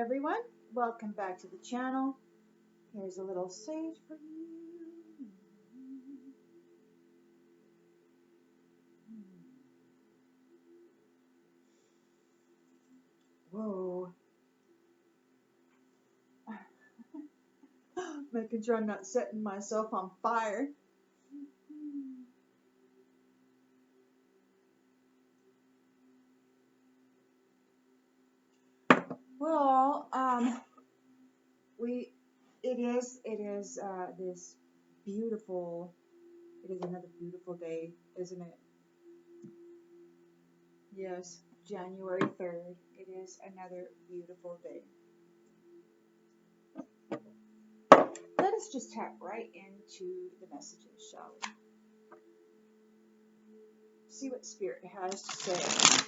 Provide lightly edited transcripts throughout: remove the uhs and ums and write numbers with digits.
everyone, welcome back to the channel. Here's a little sage for you. Whoa. Making sure I'm not setting myself on fire. Well, it is this beautiful, it is another beautiful day, isn't it? Yes, January 3rd, it is another beautiful day. Let us just tap right into the messages, shall we? See what Spirit has to say.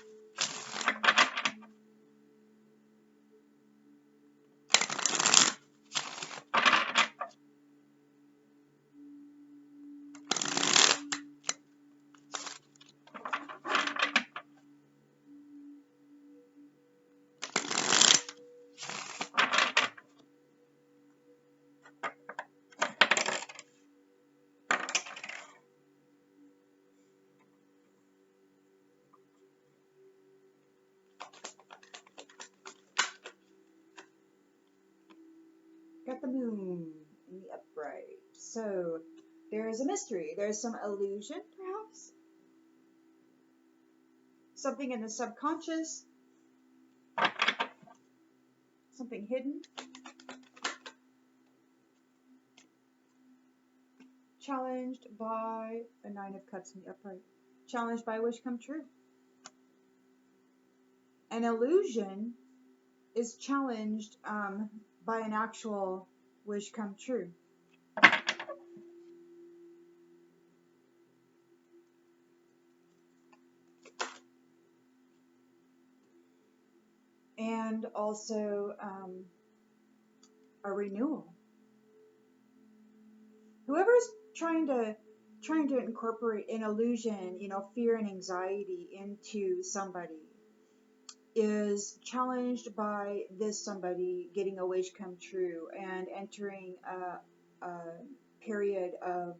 Got the moon in the upright. So there is a mystery. There's some illusion, perhaps. Something in the subconscious. Something hidden. Challenged by a 9 of Cups in the upright. Challenged by a wish come true. An illusion is challenged by an actual wish come true. And also a renewal. Whoever's trying to incorporate an illusion, fear and anxiety into somebody is challenged by this somebody getting a wish come true and entering a period of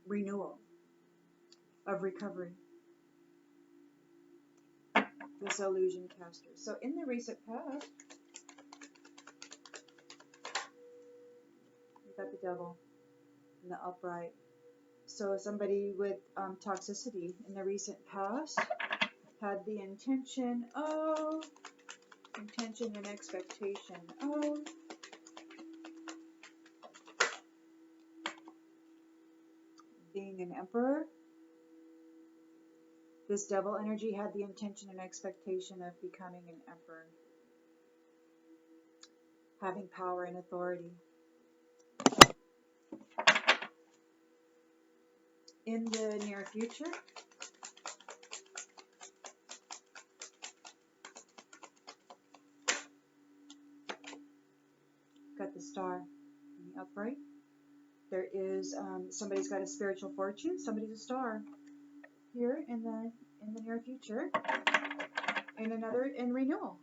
renewal, of recovery. This illusion caster. So in the recent past, we got the Devil in the upright. So somebody with toxicity in the recent past had the intention and expectation of being an emperor. This Devil energy had the intention and expectation of becoming an emperor, having power and authority. In the near future, got the Star in the upright. There is somebody's got a spiritual fortune. Somebody's a star here in the near future. And another in renewal.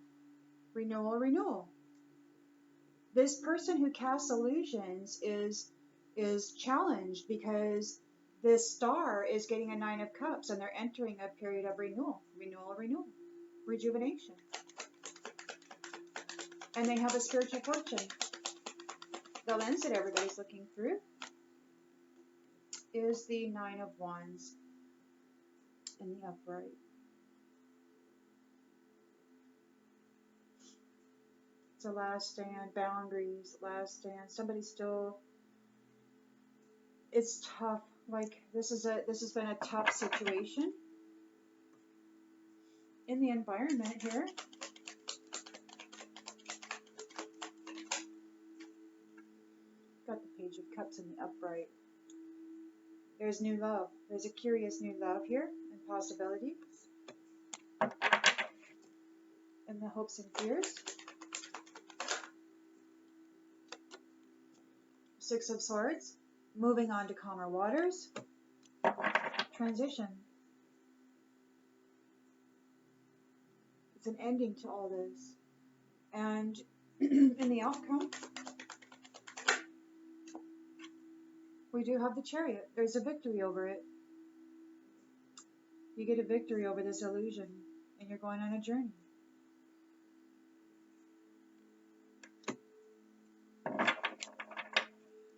This person who casts illusions is challenged because this star is getting a 9 of Cups and they're entering a period of renewal, rejuvenation. And they have a spiritual fortune. The lens that everybody's looking through is the 9 of Wands in the upright. It's a last stand, boundaries, last stand. Somebody still, it's tough. Like this has been a tough situation in the environment here. Got the Page of Cups in the upright. There's new love. There's a curious new love here and possibilities. And the hopes and fears. 6 of Swords. Moving on to calmer waters. Transition. It's an ending to all this. And In the outcome, we do have the Chariot. There's a victory over it. You get a victory over this illusion, and you're going on a journey.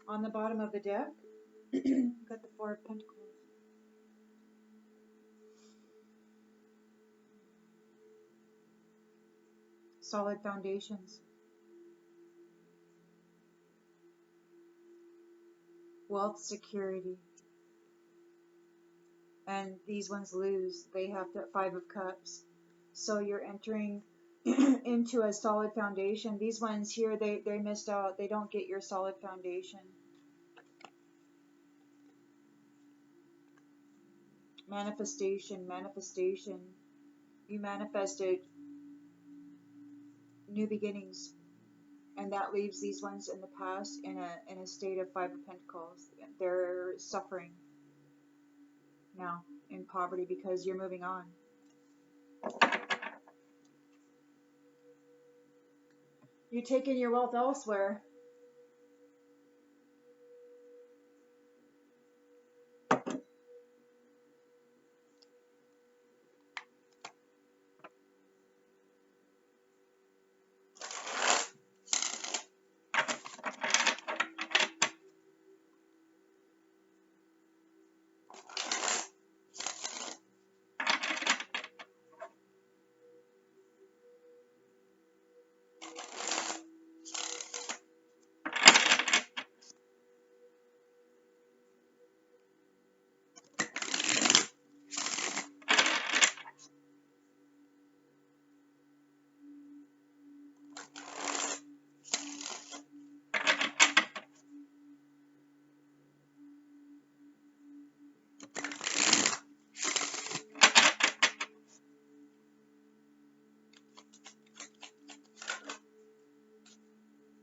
On the bottom of the deck, got the Four of Pentacles. Solid foundations. Wealth security. And these ones lose. They have the Five of Cups. So you're entering into a solid foundation. These ones here, they missed out. They don't get your solid foundation. Manifestation, manifestation. You manifested new beginnings, and that leaves these ones in the past in a state of Five of Pentacles. They're suffering now in poverty because you're moving on. You're taking your wealth elsewhere.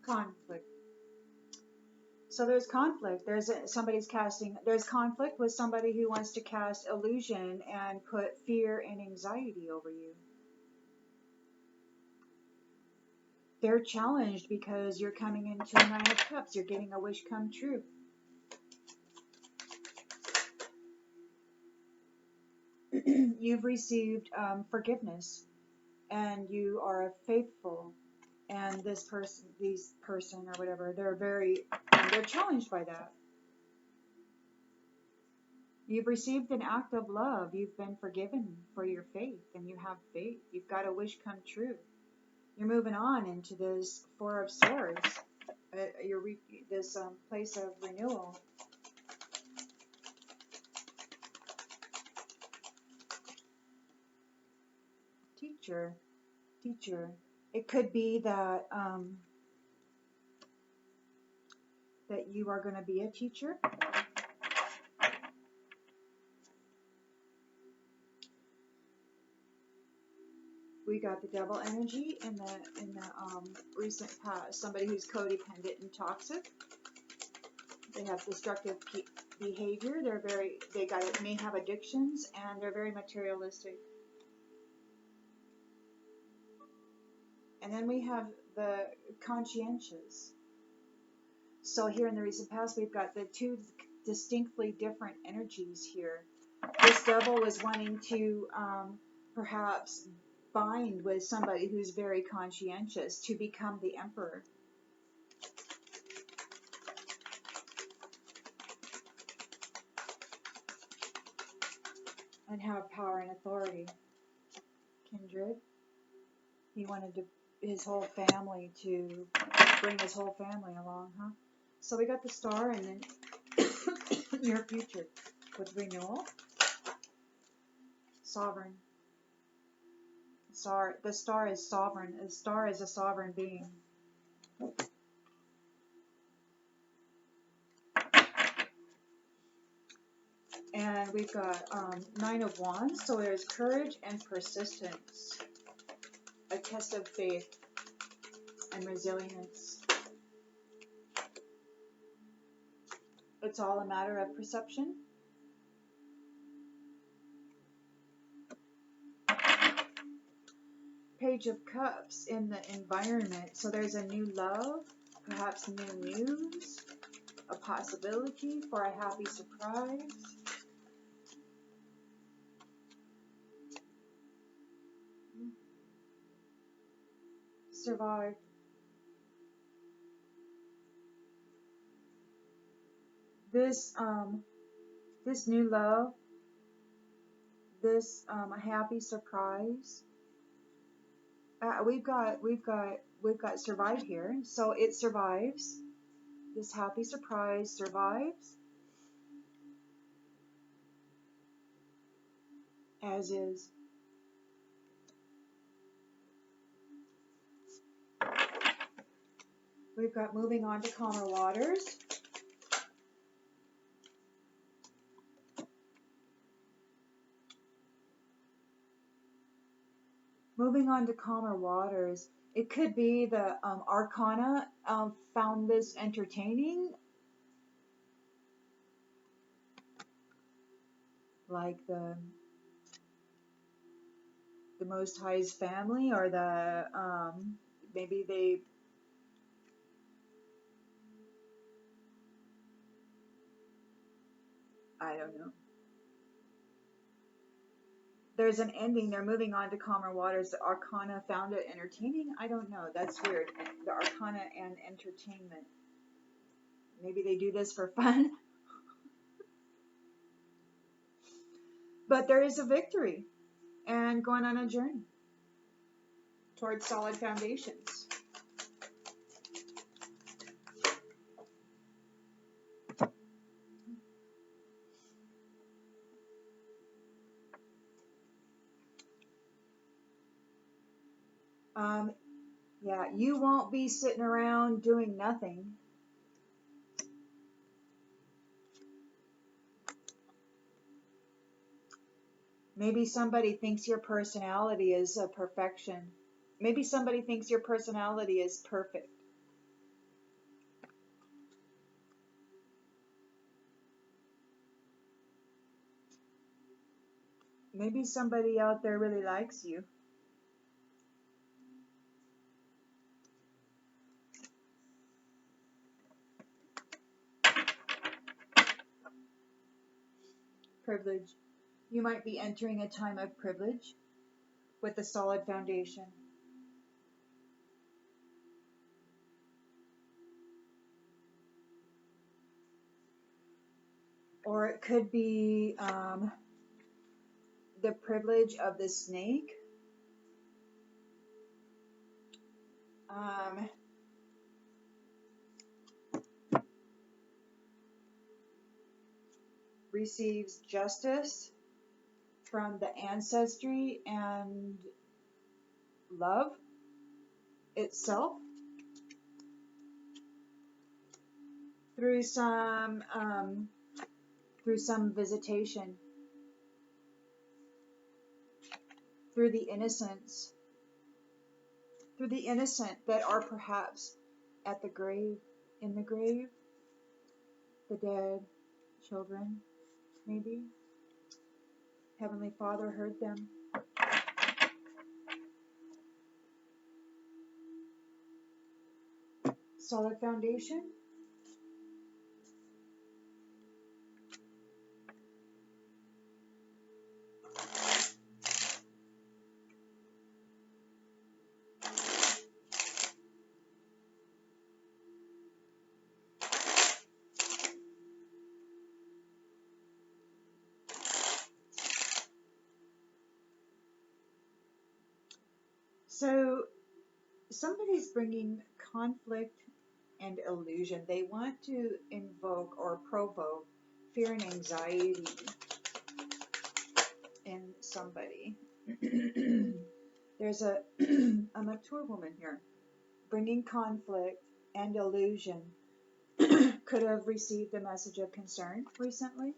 Conflict. So there's conflict. There's conflict with somebody who wants to cast illusion and put fear and anxiety over you. They're challenged because you're coming into a Nine of Cups. You're getting a wish come true. You've received forgiveness, and you are faithful. And this person or whatever, they're challenged by that. You've received an act of love. You've been forgiven for your faith, and you have faith. You've got a wish come true. You're moving on into this Four of Swords. This place of renewal. Teacher. It could be that that you are going to be a teacher. We got the Devil energy in the recent past. Somebody who's codependent and toxic. They have destructive behavior. May have addictions, and they're very materialistic. And then we have the conscientious. So here in the recent past, we've got the two distinctly different energies here. This devil was wanting to perhaps bind with somebody who's very conscientious to become the emperor. And have power and authority. Kindred. He wanted his whole family to bring his whole family along, huh? So we got the Star, and then your future with renewal. Sovereign. The Star is sovereign. The Star is a sovereign being. And we've got Nine of Wands. So there's courage and persistence. A test of faith and resilience. It's all a matter of perception. Page Page of Cups in the environment. So there's a new love, perhaps new news, a possibility for a happy surprise. Survived. This new love, this a happy surprise. We've got survive here, so it survives. This happy surprise survives, as is. We've got moving on to calmer waters. Moving on to calmer waters. It could be the Arcana found this entertaining, like the Most High's family, or the maybe they I don't know. There's an ending. They're moving on to calmer waters. The Arcana found it entertaining. I don't know. That's weird. The Arcana and entertainment. Maybe they do this for fun. But there is a victory and going on a journey towards solid foundations. Yeah, you won't be sitting around doing nothing. Maybe somebody thinks your personality is a perfection. Maybe somebody thinks your personality is perfect. Maybe somebody out there really likes you. Privilege. You might be entering a time of privilege with a solid foundation. Or it could be the privilege of the snake. Receives justice from the ancestry and love itself through some visitation, through the innocence, through the innocent that are perhaps at the grave, in the grave, the dead children, maybe. Heavenly Father heard them. Solid foundation. So somebody's bringing conflict and illusion. They want to invoke or provoke fear and anxiety in somebody. There's a mature woman here bringing conflict and illusion. Could have received a message of concern recently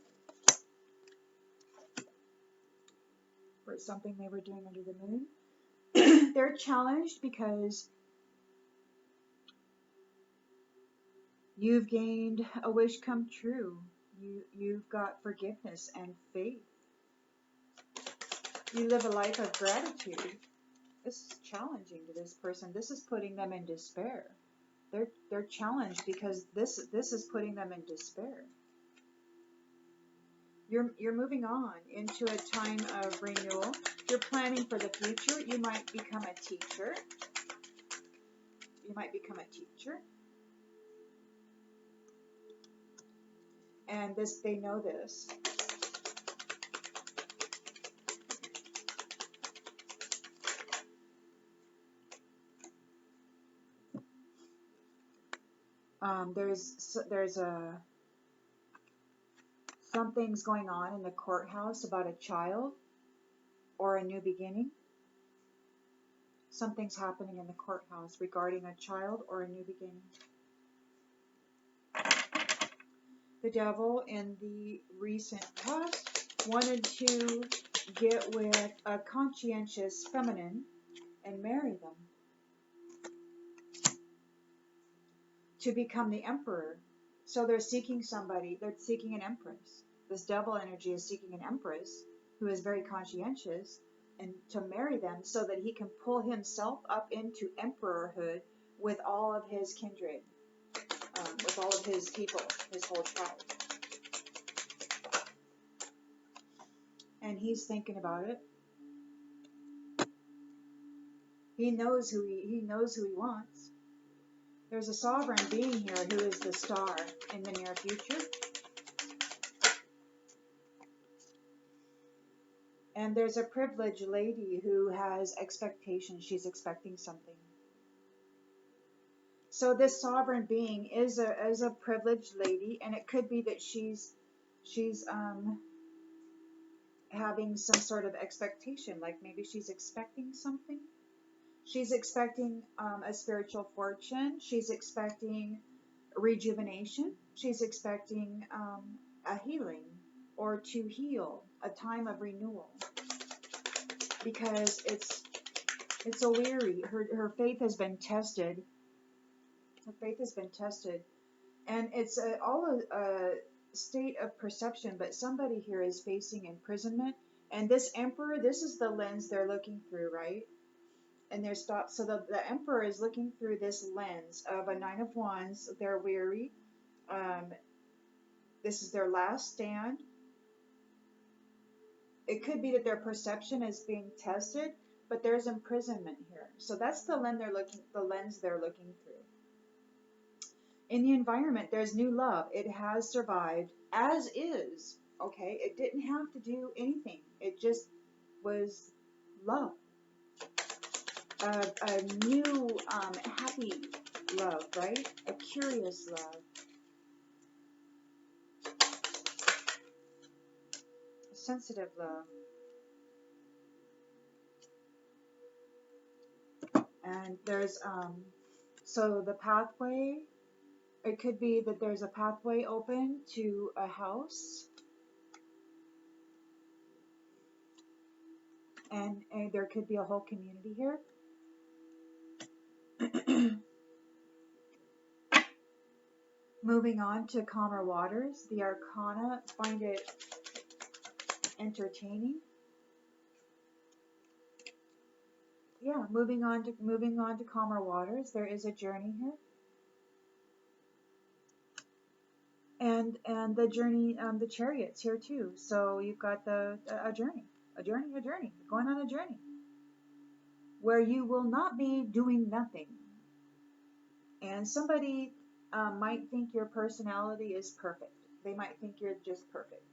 for something they were doing under the moon. They're challenged because you've gained a wish come true. You've got forgiveness and faith. You live a life of gratitude. This is challenging to this person. This is putting them in despair. They're challenged because this is putting them in despair. You're moving on into a time of renewal. You're planning for the future. You might become a teacher. You might become a teacher. And they know this. There's something's going on in the courthouse about a child or a new beginning. Something's happening in the courthouse regarding a child or a new beginning. The devil in the recent past wanted to get with a conscientious feminine and marry them to become the emperor. So they're seeking somebody, they're seeking an empress. This devil energy is seeking an empress who is very conscientious and to marry them so that he can pull himself up into emperorhood with all of his kindred, with all of his people, his whole tribe. And he's thinking about it. He knows who he wants. There's a sovereign being here who is the star in the near future. And there's a privileged lady who has expectations. She's expecting something. So this sovereign being is a privileged lady, and it could be that she's having some sort of expectation, like maybe she's expecting something. She's expecting a spiritual fortune. She's expecting rejuvenation. She's expecting a healing or to heal, a time of renewal, because it's a weary. Her faith has been tested. Her faith has been tested, and it's all a state of perception. But somebody here is facing imprisonment, and this emperor, this is the lens they're looking through, right? And they're stopped. So the emperor is looking through this lens of a 9 of Wands. They're weary. This is their last stand. It could be that their perception is being tested, but there's imprisonment here. So that's the lens they're looking through. In the environment, there's new love. It has survived as is. Okay, it didn't have to do anything. It just was love. A new, happy love, right? A curious love. A sensitive love. And there's, so the pathway, it could be that there's a pathway open to a house. And there could be a whole community here. Moving on to calmer waters, the Arcana find it entertaining. Yeah, moving on to calmer waters. There is a journey here, and the journey, the Chariot's here too. So you've got a journey, going on a journey where you will not be doing nothing. And somebody might think your personality is perfect. They might think you're just perfect.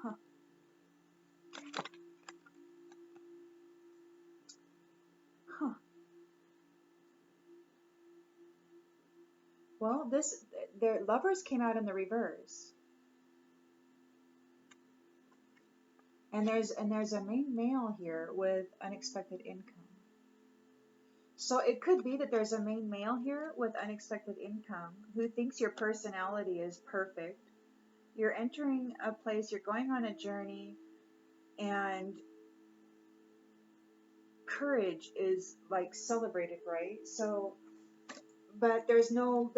Huh. Huh. Well, their lovers came out in the reverse. And there's a main male here with unexpected income. So it could be that there's a main male here with unexpected income who thinks your personality is perfect. You're entering a place, you're going on a journey, and courage is like celebrated, right? So, but there's no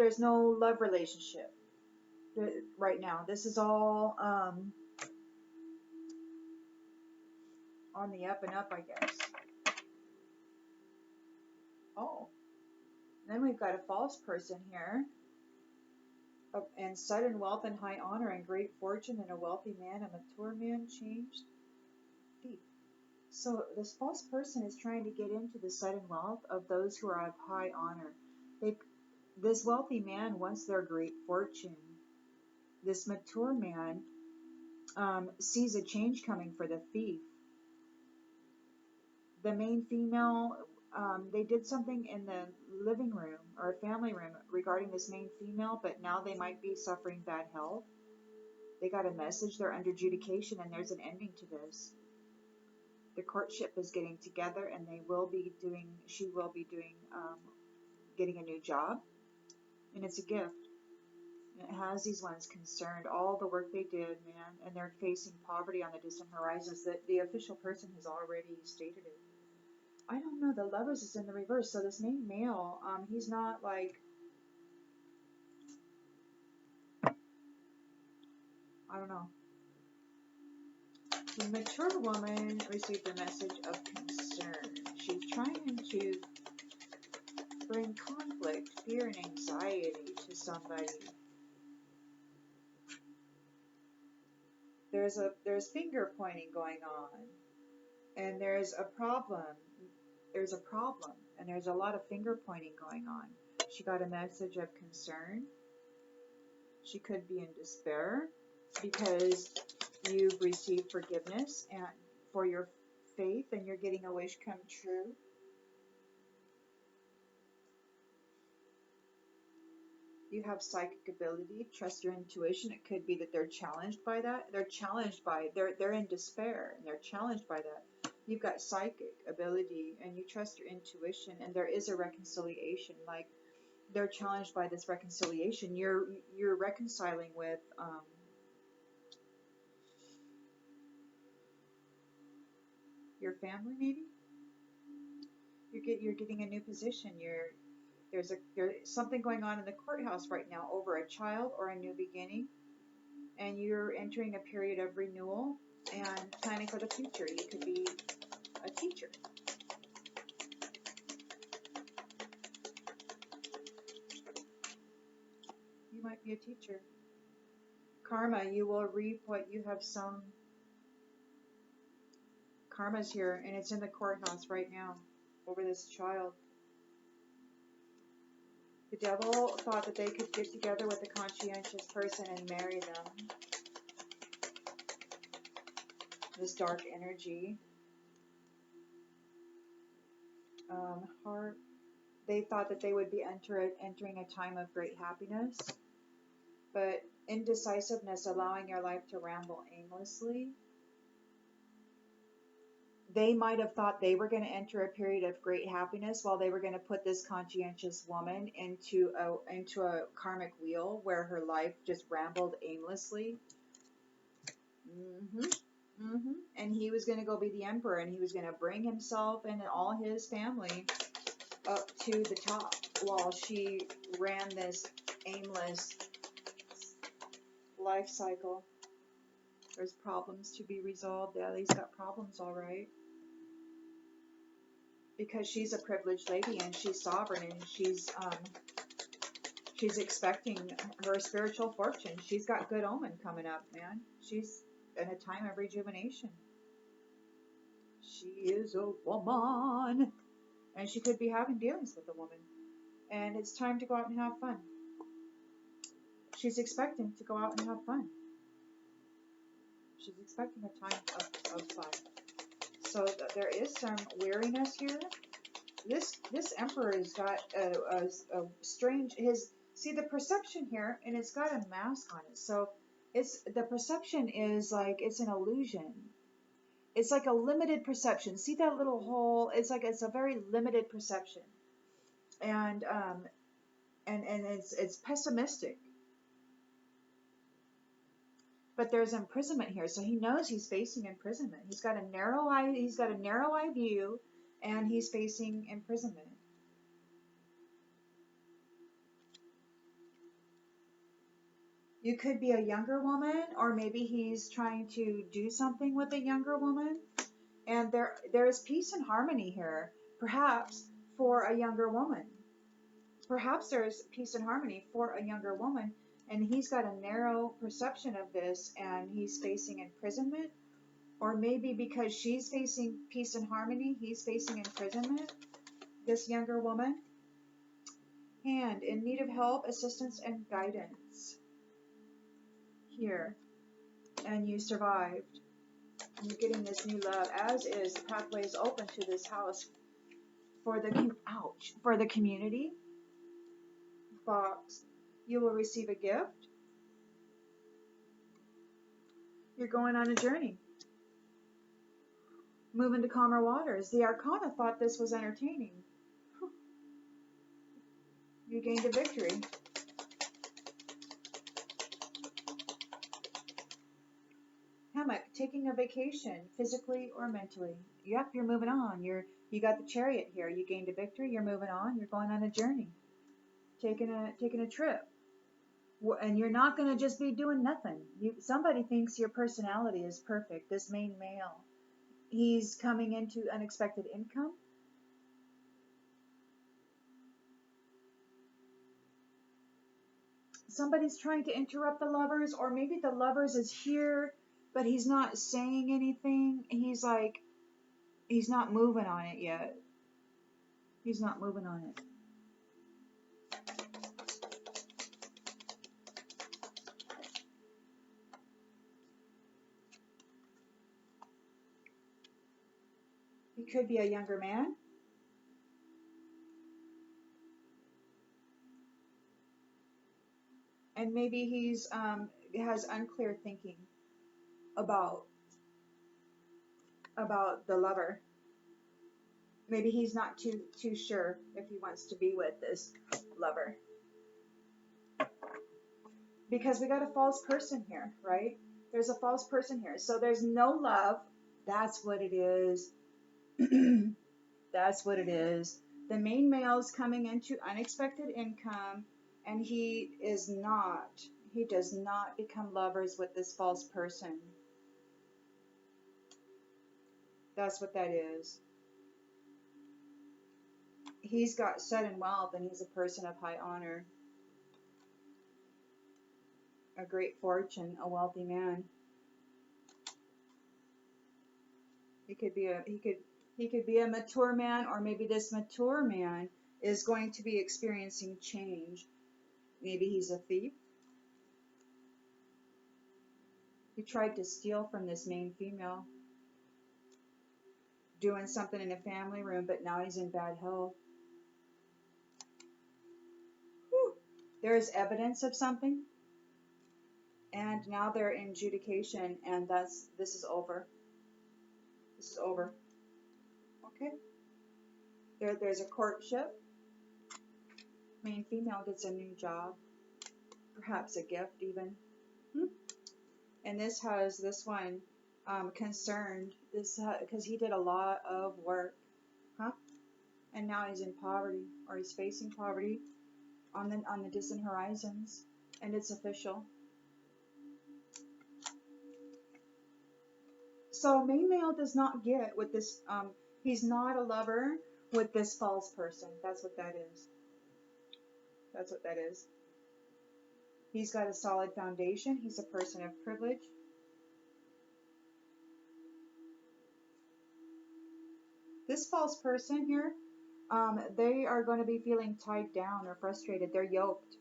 love relationship. right now. This is all on the up and up, I guess. Oh, then we've got a false person here. And sudden wealth and high honor and great fortune and a wealthy man, a mature man changed. Thief. So this false person is trying to get into the sudden wealth of those who are of high honor. This wealthy man wants their great fortune. This mature man sees a change coming for the thief. The main female, they did something in the living room or family room regarding this main female, but now they might be suffering bad health. They got a message, they're under adjudication, and there's an ending to this. The courtship is getting together, and she will be doing, getting a new job, and it's a gift. And it has these ones concerned, all the work they did, man, and they're facing poverty on the distant horizons. That the official person has already stated it. I don't know, the Lovers is in the reverse, so this main male, he's not like, I don't know. The mature woman received a message of concern. She's trying to bring conflict, fear, and anxiety to somebody. There's finger pointing going on, and there's a problem. There's a problem, and there's a lot of finger pointing going on. She got a message of concern. She could be in despair because you've received forgiveness and for your faith, and you're getting a wish come true. You have psychic ability, trust your intuition. It could be that they're challenged by that. They're in despair, and they're challenged by that. You've got psychic ability, and you trust your intuition, and there is a reconciliation. Like, they're challenged by this reconciliation. You're reconciling with your family, maybe. You're getting a new position. There's something going on in the courthouse right now over a child or a new beginning, and you're entering a period of renewal and planning for the future. You could be a teacher. You might be a teacher. Karma, you will reap what you have sown. Karma's here, and it's in the courthouse right now over this child. The devil thought that they could get together with a conscientious person and marry them. This dark energy. Heart. They thought that they would be entering a time of great happiness, but indecisiveness, allowing your life to ramble aimlessly. They might have thought they were going to enter a period of great happiness while they were going to put this conscientious woman into a karmic wheel where her life just rambled aimlessly. And he was going to go be the emperor, and he was going to bring himself and all his family up to the top while she ran this aimless life cycle. There's problems to be resolved. Yeah, he's got problems, all right. Because she's a privileged lady, and she's sovereign, and she's expecting her spiritual fortune. She's got good omen coming up, man. She's in a time of rejuvenation. She is a woman, and she could be having dealings with a woman, and it's time to go out and have fun. She's expecting to go out and have fun. She's expecting a time of fun. So there is some weariness here. This emperor has got a strange, see the perception here, and it's got a mask on it. So the perception is like it's an illusion. It's like a limited perception. See that little hole? It's a very limited perception, and it's pessimistic. But there's imprisonment here, so he knows he's facing imprisonment. He's got a narrow eye view, and he's facing imprisonment. You could be a younger woman, or maybe he's trying to do something with a younger woman. And there is peace and harmony here, perhaps for a younger woman. Perhaps there's peace and harmony for a younger woman, and he's got a narrow perception of this, and he's facing imprisonment. Or maybe because she's facing peace and harmony, he's facing imprisonment, this younger woman. And in need of help, assistance, and guidance. Here. And you survived. And you're getting this new love, as is the pathway is open to this house for the community. Fox, you will receive a gift. You're going on a journey. Moving to calmer waters. The Arcana thought this was entertaining. You gained a victory. Hammock, taking a vacation, physically or mentally. Yep, you're moving on. You got the Chariot here. You gained a victory. You're moving on. You're going on a journey. Taking a trip. And you're not going to just be doing nothing. Somebody thinks your personality is perfect. This main male. He's coming into unexpected income. Somebody's trying to interrupt the lovers, or maybe the lovers is here, but he's not saying anything. He's not moving on it yet. He's not moving on it. He could be a younger man. And maybe he's has unclear thinking about the lover. Maybe he's not too sure if he wants to be with this lover. Because we got a false person here, right? There's a false person here. So there's no love. That's what it is. That's what it is. The main male's coming into unexpected income, and he does not become lovers with this false person. That's what that is. He's got sudden wealth, and he's a person of high honor. A great fortune, a wealthy man. He could be a mature man, or maybe this mature man is going to be experiencing change. Maybe he's a thief. He tried to steal from this main female, doing something in a family room, but now he's in bad health. Whew. There is evidence of something, and now they're in adjudication, and this is over. This is over. Okay. There's a courtship. Main female gets a new job, perhaps a gift even. And this has this one concerned because he did a lot of work, and now he's in poverty, or he's facing poverty on the distant horizons, and it's official. So main male does not get with this. He's not a lover with this false person. That's what that is. That's what that is. He's got a solid foundation. He's a person of privilege. This false person here, they are going to be feeling tied down or frustrated. They're yoked.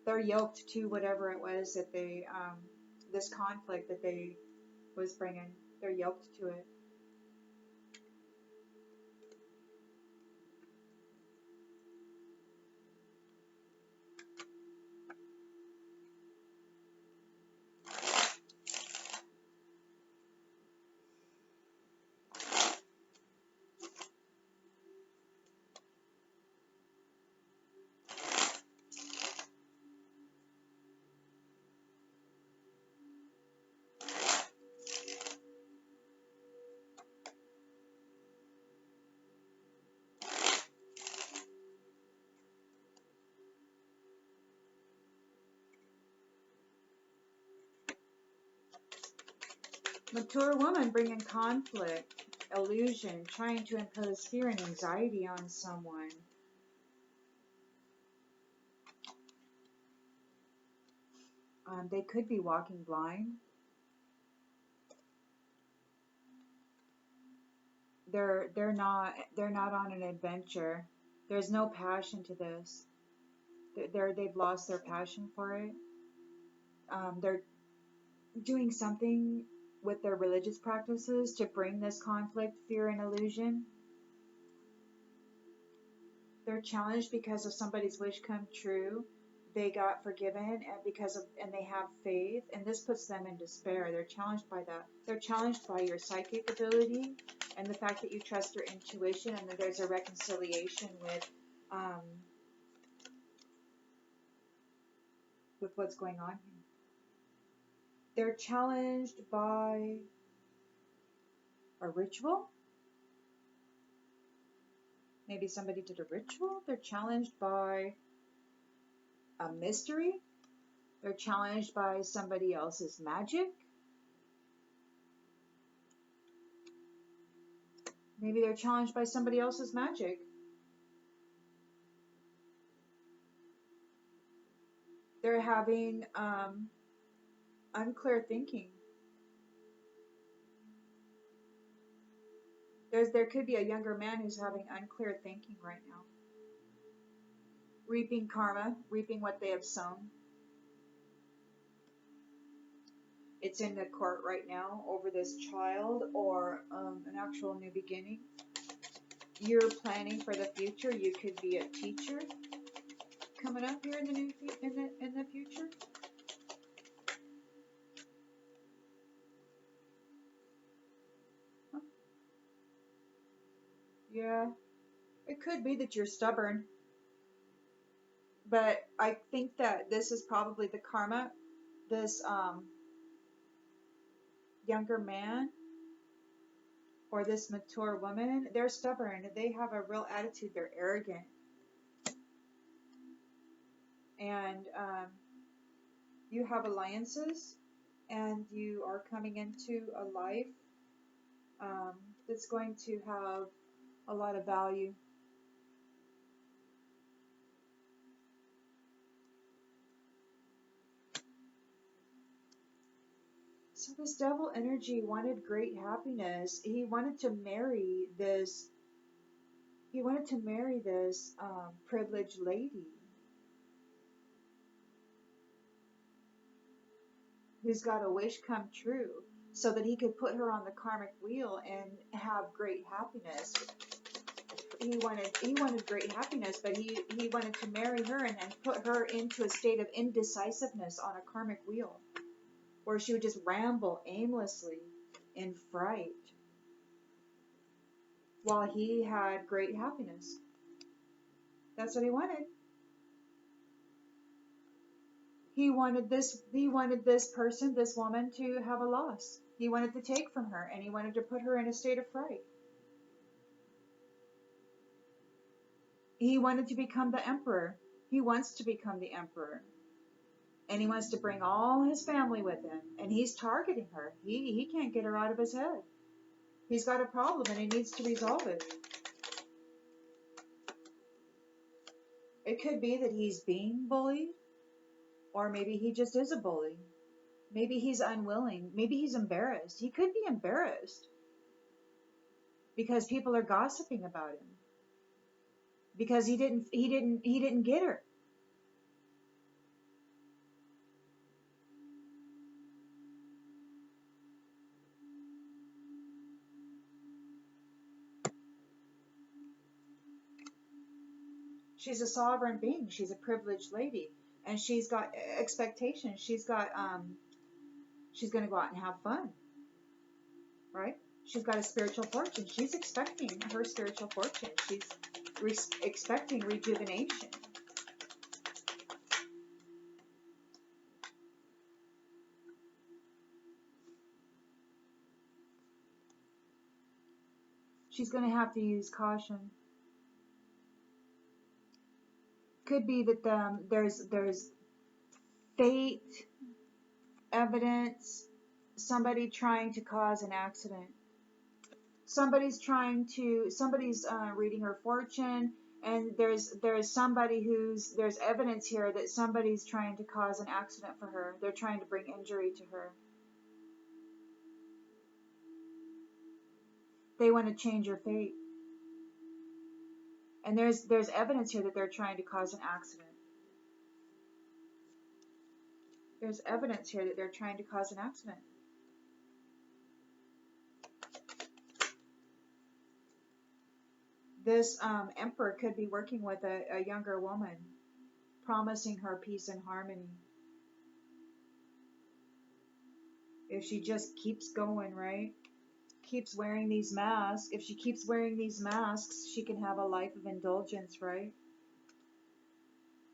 They're yoked to whatever it was that they, this conflict that they was bringing. They're yoked to it. Mature woman bringing conflict, illusion, trying to impose fear and anxiety on someone. They could be walking blind. They're not on an adventure. There's no passion to this. They've lost their passion for it. They're doing something with their religious practices to bring this conflict, fear, and illusion. They're challenged because of somebody's wish come true. They got forgiven and they have faith, and this puts them in despair. They're challenged by that. They're challenged by your psychic ability and the fact that you trust your intuition, and that there's a reconciliation with what's going on here. They're challenged by a ritual. Maybe somebody did a ritual. They're challenged by a mystery. They're challenged by somebody else's magic. Maybe they're challenged by somebody else's magic. They're having unclear thinking. There could be a younger man who's having unclear thinking right now. Reaping karma, reaping what they have sown. It's in the court right now over this child or an actual new beginning. You're planning for the future. You could be a teacher coming up here in the future. Huh. Yeah, it could be that you're stubborn, but I think that this is probably the karma. This younger man or this mature woman, they're stubborn. They have a real attitude. They're arrogant. And you have alliances, and you are coming into a life that's going to have a lot of value. So this devil energy wanted great happiness. He wanted to marry this. He wanted to marry this privileged lady who's got a wish come true, so that he could put her on the karmic wheel and have great happiness. He wanted great happiness, but he wanted to marry her and then put her into a state of indecisiveness on a karmic wheel, where she would just ramble aimlessly in fright while he had great happiness. That's what he wanted. He wanted this person, this woman, to have a loss. He wanted to take from her, and he wanted to put her in a state of fright. He wanted to become the emperor. He wants to become the emperor. And he wants to bring all his family with him. And he's targeting her. He can't get her out of his head. He's got a problem and he needs to resolve it. It could be that he's being bullied. Or maybe he just is a bully. Maybe he's unwilling. Maybe he's embarrassed. He could be embarrassed because people are gossiping about him. Because he didn't get her. She's a sovereign being. She's a privileged lady, and she's got expectations. She's going to go out and have fun, right? She's got a spiritual fortune. She's expecting her spiritual fortune. She's expecting rejuvenation. She's going to have to use caution. Could be that there's fate evidence somebody trying to cause an accident. Somebody's reading her fortune, and there's somebody there's evidence here that somebody's trying to cause an accident for her. They're trying to bring injury to her. They want to change your fate. And there's evidence here that they're trying to cause an accident. There's evidence here that they're trying to cause an accident. This emperor could be working with a younger woman, promising her peace and harmony. If she just keeps going, right? Keeps wearing these masks. If she keeps wearing these masks, she can have a life of indulgence, right?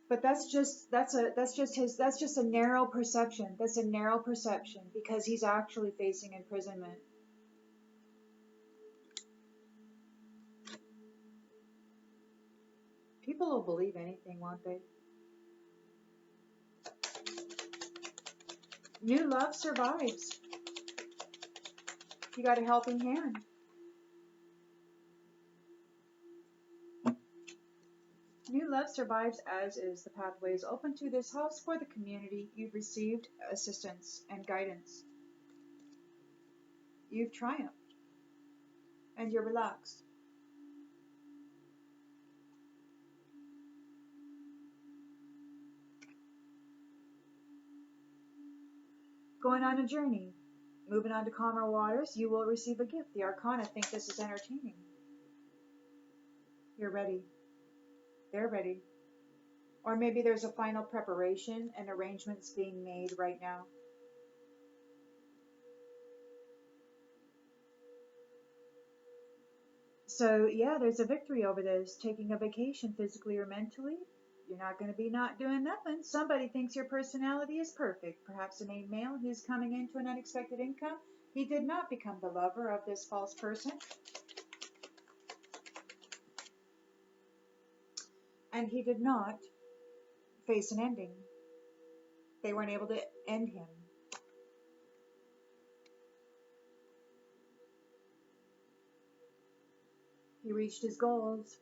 But that's just a narrow perception. That's a narrow perception because he's actually facing imprisonment. People will believe anything, won't they? New love survives. You got a helping hand. New love survives, as is. The pathway is open to this house for the community. You've received assistance and guidance. You've triumphed. And you're relaxed. Going on a journey. Moving on to calmer waters, you will receive a gift. The Arcana think this is entertaining. You're ready. They're ready. Or maybe there's a final preparation and arrangements being made right now. So yeah, there's a victory over this. Taking a vacation physically or mentally. You're not going to be not doing nothing. Somebody thinks your personality is perfect. Perhaps a named male who's coming into an unexpected income. He did not become the lover of this false person. And he did not face an ending. They weren't able to end him. He reached his goals.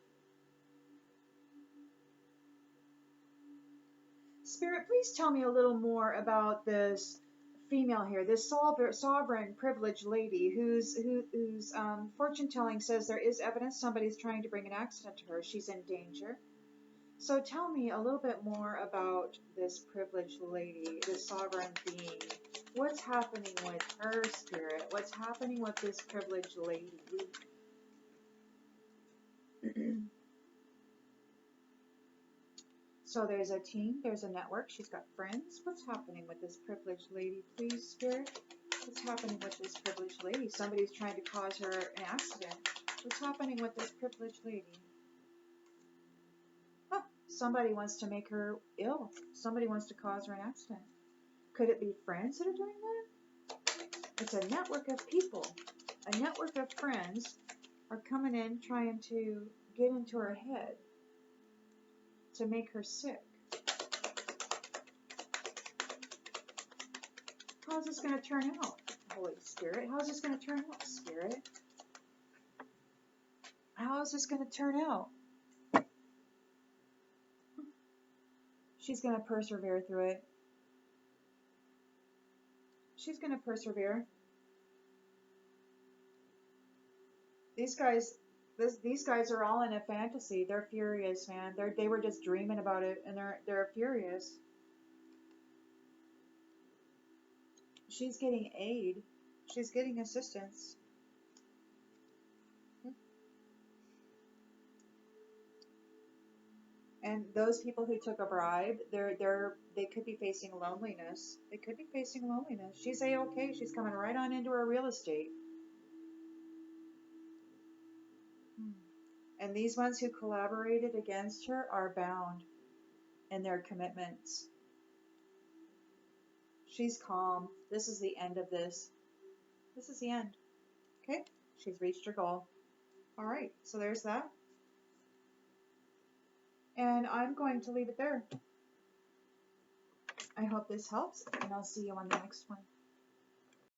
Spirit, please tell me a little more about this female here, this sovereign privileged lady whose fortune telling says there is evidence somebody's trying to bring an accident to her. She's in danger. So tell me a little bit more about this privileged lady, this sovereign being. What's happening with her, Spirit? What's happening with this privileged lady? So there's a team, there's a network, she's got friends. What's happening with this privileged lady, please, Spirit? What's happening with this privileged lady? Somebody's trying to cause her an accident. What's happening with this privileged lady? Huh, somebody wants to make her ill. Somebody wants to cause her an accident. Could it be friends that are doing that? It's a network of people. A network of friends are coming in trying to get into her head to make her sick. How's this going to turn out, Holy Spirit? How's this going to turn out, Spirit? How is this going to turn out? She's going to persevere through it. She's going to persevere. These guys are all in a fantasy. They're furious, man. They were just dreaming about it, and they're furious. She's getting aid. She's getting assistance. And those people who took a bribe, they could be facing loneliness. They could be facing loneliness. She's A-okay. She's coming right on into her real estate. And these ones who collaborated against her are bound in their commitments. She's calm. This is the end of this. This is the end. Okay? She's reached her goal. Alright, so there's that. And I'm going to leave it there. I hope this helps, and I'll see you on the next one.